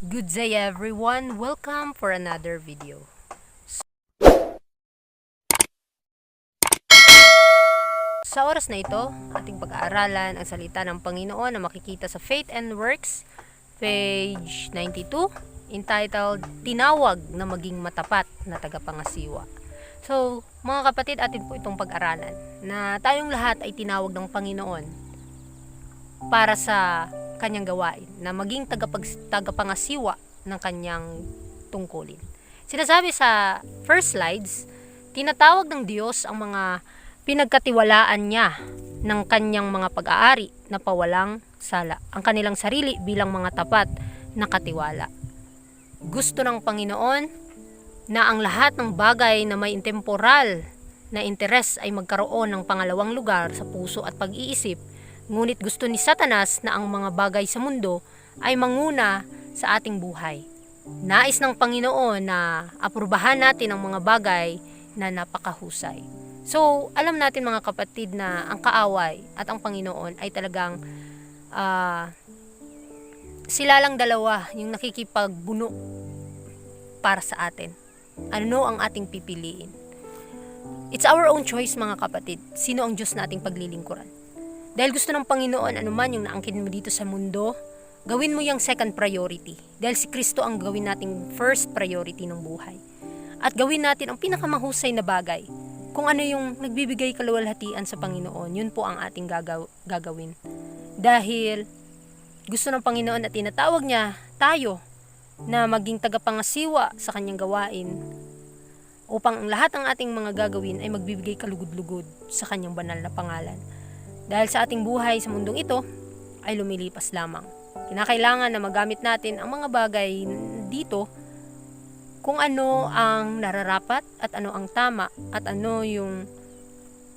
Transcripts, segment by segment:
Good day everyone, welcome for another video. Sa oras na ito, ating pag-aaralan ang salita ng Panginoon na makikita sa Faith and Works, page 92, entitled, Tinawag na maging matapat na tagapangasiwa. So, mga kapatid, atin po itong pag-aralan na tayong lahat ay tinawag ng Panginoon para sa kanyang gawain, na maging tagapangasiwa ng kanyang tungkulin. Sinasabi sa first slides, tinatawag ng Diyos ang mga pinagkatiwalaan niya ng kanyang mga pag-aari na pawalang sala, ang kanilang sarili bilang mga tapat na katiwala. Gusto ng Panginoon na ang lahat ng bagay na may intemporal na interes ay magkaroon ng pangalawang lugar sa puso at pag-iisip. Ngunit gusto ni Satanas na ang mga bagay sa mundo ay manguna sa ating buhay. Nais ng Panginoon na aprubahan natin ang mga bagay na napakahusay. So, alam natin mga kapatid na ang kaaway at ang Panginoon ay talagang sila lang dalawa yung nakikipagbuno para sa atin. Ano ang ating pipiliin? It's our own choice mga kapatid. Sino ang Diyos na ating paglilingkuran? Dahil gusto ng Panginoon, anuman yung naangkin mo dito sa mundo, gawin mo yung second priority. Dahil si Kristo ang gawin nating first priority ng buhay. At gawin natin ang pinakamahusay na bagay. Kung ano yung nagbibigay kaluwalhatian sa Panginoon, yun po ang ating gagawin. Dahil gusto ng Panginoon at tinatawag niya tayo na maging tagapangasiwa sa kanyang gawain upang ang lahat ng ating mga gagawin ay magbibigay kalugod-lugod sa kanyang banal na pangalan. Dahil sa ating buhay sa mundong ito ay lumilipas lamang. Kinakailangan na magamit natin ang mga bagay dito kung ano ang nararapat at ano ang tama at ano yung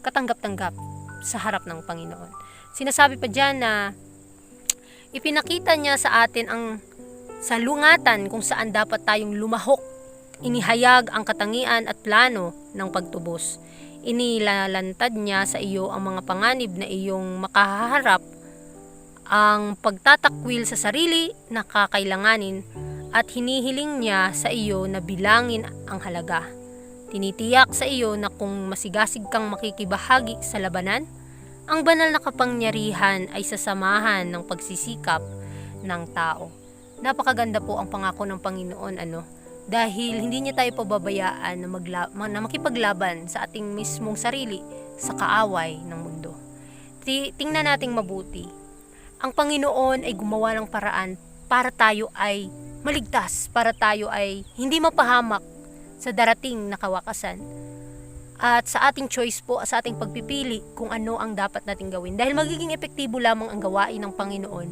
katanggap-tanggap sa harap ng Panginoon. Sinasabi pa dyan na ipinakita niya sa atin ang salungatan kung saan dapat tayong lumahok. Inihayag ang katangian at plano ng pagtubos. Inilalantad niya sa iyo ang mga panganib na iyong makaharap, ang pagtatakwil sa sarili na kakailanganin at hinihiling niya sa iyo na bilangin ang halaga. Tinitiyak sa iyo na kung masigasig kang makikibahagi sa labanan, ang banal na kapangyarihan ay sasamahan ng pagsisikap ng tao. Napakaganda po ang pangako ng Panginoon, dahil hindi niya tayo pababayaan na makipaglaban sa ating mismong sarili sa kaaway ng mundo. Tingnan nating mabuti. Ang Panginoon ay gumawa ng paraan para tayo ay maligtas, para tayo ay hindi mapahamak sa darating na kawakasan. At sa ating choice po, sa ating pagpipili kung ano ang dapat nating gawin. Dahil magiging epektibo lamang ang gawain ng Panginoon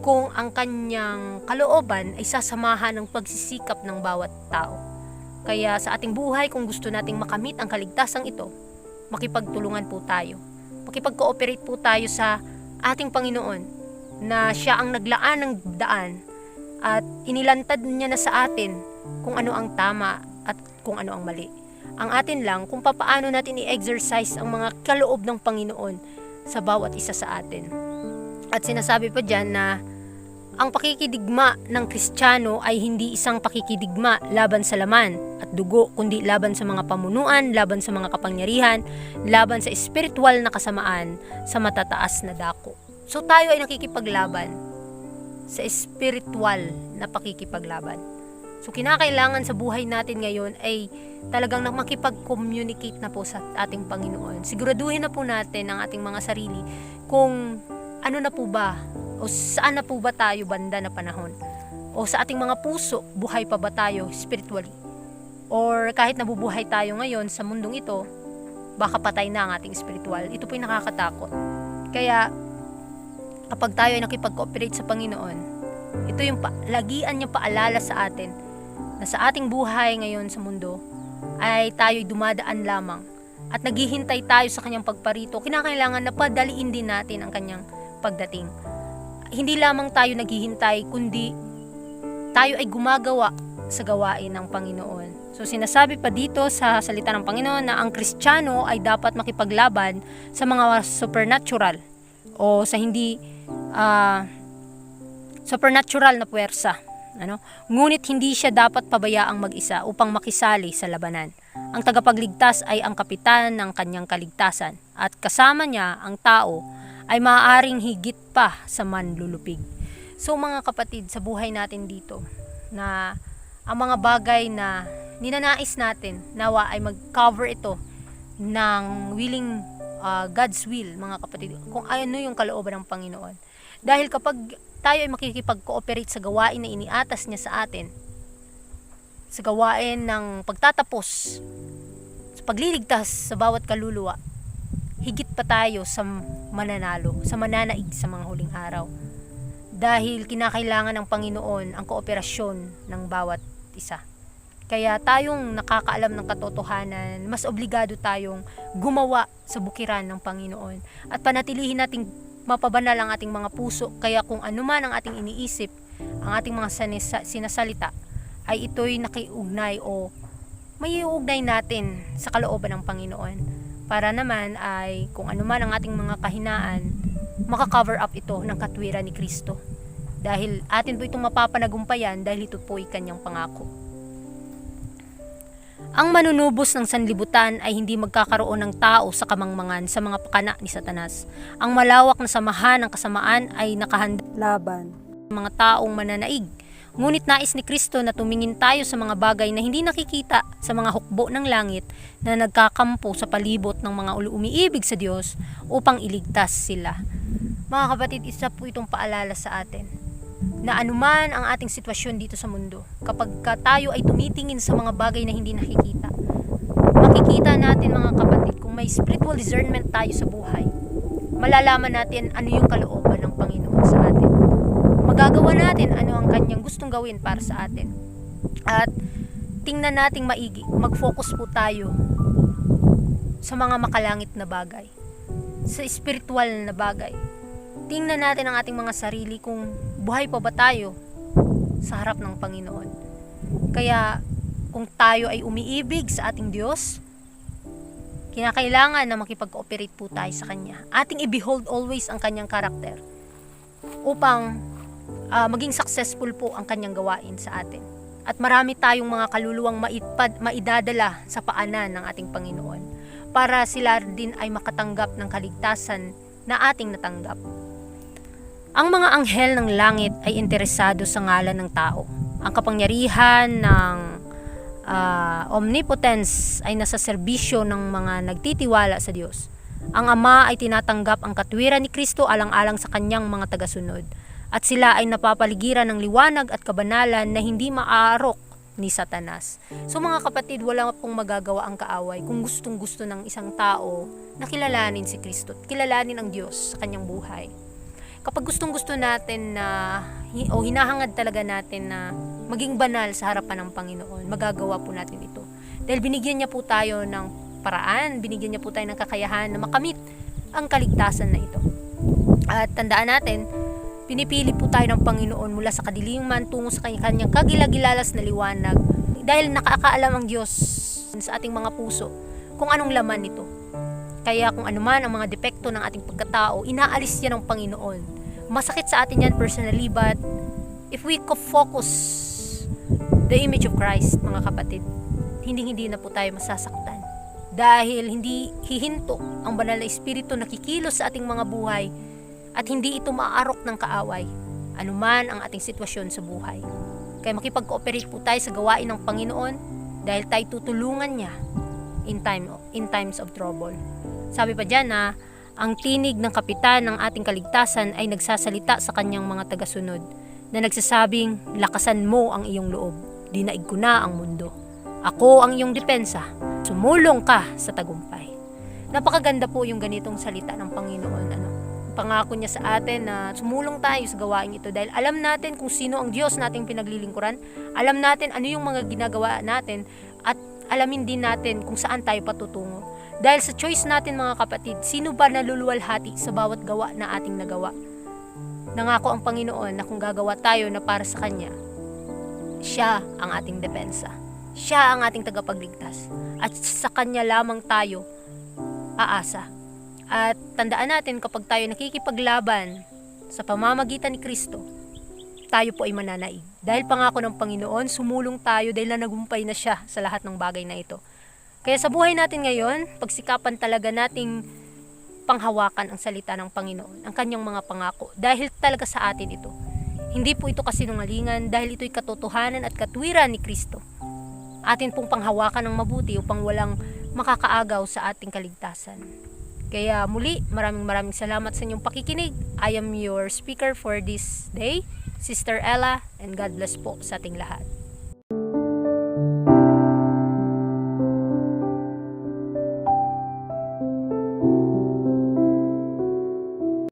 kung ang kanyang kalooban ay sasamahan ng pagsisikap ng bawat tao. Kaya sa ating buhay, kung gusto nating makamit ang kaligtasang ito, makipagtulungan po tayo. Makipag-cooperate po tayo sa ating Panginoon na siya ang naglaan ng daan at inilantad niya na sa atin kung ano ang tama at kung ano ang mali. Ang atin lang kung papaano natin i-exercise ang mga kaloob ng Panginoon sa bawat isa sa atin. At sinasabi pa dyan na ang pakikidigma ng Kristiyano ay hindi isang pakikidigma laban sa laman at dugo, kundi laban sa mga pamunuan, laban sa mga kapangyarihan, laban sa espiritual na kasamaan sa matataas na dako. So tayo ay nakikipaglaban sa espiritual na pakikipaglaban. So kinakailangan sa buhay natin ngayon ay talagang makipag-communicate na po sa ating Panginoon. Siguraduhin na po natin ang ating mga sarili kung ano na po ba o saan na po ba tayo banda na panahon. O sa ating mga puso, buhay pa ba tayo spiritually? Or kahit nabubuhay tayo ngayon sa mundong ito, baka patay na ang ating spiritual. Ito po yung nakakatakot. Kaya kapag tayo ay nakipag-cooperate sa Panginoon, ito yung lagian niya paalala sa atin na sa ating buhay ngayon sa mundo ay tayo'y dumadaan lamang at naghihintay tayo sa kanyang pagparito. Kinakailangan na padaliin din natin ang kanyang pagdating. Hindi lamang tayo naghihintay, kundi tayo ay gumagawa sa gawain ng Panginoon. So sinasabi pa dito sa salita ng Panginoon na ang Kristiyano ay dapat makipaglaban sa mga supernatural o sa hindi supernatural na puwersa Ngunit hindi siya dapat pabayaang mag-isa upang makisali sa labanan. Ang tagapagligtas ay ang kapitan ng kanyang kaligtasan at kasama niya ang tao ay maaaring higit pa sa manlulupig. So mga kapatid, sa buhay natin dito na ang mga bagay na ninanais natin nawa ay mag-cover ito ng willing God's will, mga kapatid, kung ano yung kalooban ng Panginoon. Dahil kapag tayo ay makikipag-cooperate sa gawain na iniatas niya sa atin, sa gawain ng pagtatapos, sa pagliligtas sa bawat kaluluwa, higit pa tayo sa mananalo, sa mananaig sa mga huling araw. Dahil kinakailangan ng Panginoon ang kooperasyon ng bawat isa. Kaya tayong nakakaalam ng katotohanan, mas obligado tayong gumawa sa bukiran ng Panginoon at panatilihin nating mapabanal ang ating mga puso. Kaya kung anuman ang ating iniisip, ang ating mga sinasalita, ay ito'y nakiugnay o may iugnay natin sa kalooban ng Panginoon. Para naman ay kung anuman ang ating mga kahinaan, makakover up ito ng katwiran ni Kristo. Dahil atin po itong mapapanagumpayan dahil ito po ay kanyang pangako. Ang manunubos ng sanlibutan ay hindi magkakaroon ng tao sa kamangmangan sa mga pakana ni Satanas. Ang malawak na samahan ng kasamaan ay nakahanda laban ng mga taong mananaig. Ngunit nais ni Kristo na tumingin tayo sa mga bagay na hindi nakikita sa mga hukbo ng langit na nagkakampo sa palibot ng mga umiibig sa Diyos upang iligtas sila. Mga kapatid, isa po itong paalala sa atin na anuman ang ating sitwasyon dito sa mundo, kapag tayo ay tumitingin sa mga bagay na hindi nakikita, makikita natin mga kapatid kung may spiritual discernment tayo sa buhay, malalaman natin ano yung kalooban ng Panginoon sa atin. Magagawa natin ano ang kanyang gustong gawin para sa atin. At tingnan nating maigi, mag-focus po tayo sa mga makalangit na bagay, sa spiritual na bagay. Tingnan natin ang ating mga sarili kung buhay pa ba tayo sa harap ng Panginoon. Kaya kung tayo ay umiibig sa ating Diyos, kinakailangan na makipag-cooperate po tayo sa Kanya. Ating i-behold always ang Kanyang karakter upang maging successful po ang Kanyang gawain sa atin. At marami tayong mga kaluluwang maidadala sa paanan ng ating Panginoon para sila din ay makatanggap ng kaligtasan na ating natanggap. Ang mga anghel ng langit ay interesado sa ngalan ng tao. Ang kapangyarihan ng omnipotence ay nasa serbisyo ng mga nagtitiwala sa Diyos. Ang Ama ay tinatanggap ang katwiran ni Kristo alang-alang sa kanyang mga tagasunod. At sila ay napapaligiran ng liwanag at kabanalan na hindi maaarok ni Satanas. So mga kapatid, wala pong magagawa ang kaaway kung gustong-gusto ng isang tao na kilalanin si Kristo, kilalanin ang Diyos sa kanyang buhay. Kapag gustong-gusto natin na o hinahangad talaga natin na maging banal sa harapan ng Panginoon, magagawa po natin ito. Dahil binigyan niya po tayo ng paraan, binigyan niya po tayo ng kakayahan na makamit ang kaligtasan na ito. At tandaan natin, pinipili po tayo ng Panginoon mula sa kadiliman tungo sa kanyang kagilagilalas na liwanag. Dahil nakakaalam ang Diyos sa ating mga puso kung anong laman nito. Kaya kung anuman ang mga depekto ng ating pagkatao, inaalis yan ng Panginoon. Masakit sa atin yan personally, but if we focus the image of Christ, mga kapatid, hindi na po tayo masasaktan. Dahil hindi hihinto ang banal na espiritu na kikilos sa ating mga buhay at hindi ito maaarok ng kaaway, anuman ang ating sitwasyon sa buhay. Kaya makipag-cooperate po tayo sa gawain ng Panginoon dahil tayo tutulungan niya in times of trouble. Sabi pa dyan na ang tinig ng kapitan ng ating kaligtasan ay nagsasalita sa kanyang mga tagasunod na nagsasabing, lakasan mo ang iyong loob, dinaig ko na ang mundo. Ako ang iyong depensa, sumulong ka sa tagumpay. Napakaganda po yung ganitong salita ng Panginoon. Pangako niya sa atin na sumulong tayo sa gawain ito dahil alam natin kung sino ang Diyos nating pinaglilingkuran, alam natin ano yung mga ginagawa natin at alamin din natin kung saan tayo patutungo. Dahil sa choice natin mga kapatid, sino ba naluluwalhati sa bawat gawa na ating nagawa? Nangako ang Panginoon na kung gagawa tayo na para sa Kanya, Siya ang ating depensa. Siya ang ating tagapagligtas. At sa Kanya lamang tayo aasa. At tandaan natin kapag tayo nakikipaglaban sa pamamagitan ni Kristo, tayo po ay mananaig. Dahil pangako ng Panginoon, sumulong tayo dahil nagumpay na siya sa lahat ng bagay na ito. Kaya sa buhay natin ngayon, pagsikapan talaga nating panghawakan ang salita ng Panginoon, ang kanyang mga pangako, dahil talaga sa atin ito. Hindi po ito kasinungalingan, dahil ito'y katotohanan at katwiran ni Kristo. Atin pong panghawakan ng mabuti upang walang makakaagaw sa ating kaligtasan. Kaya muli, maraming salamat sa inyong pakikinig. I am your speaker for this day, Sister Ella, and God bless po sa ating lahat.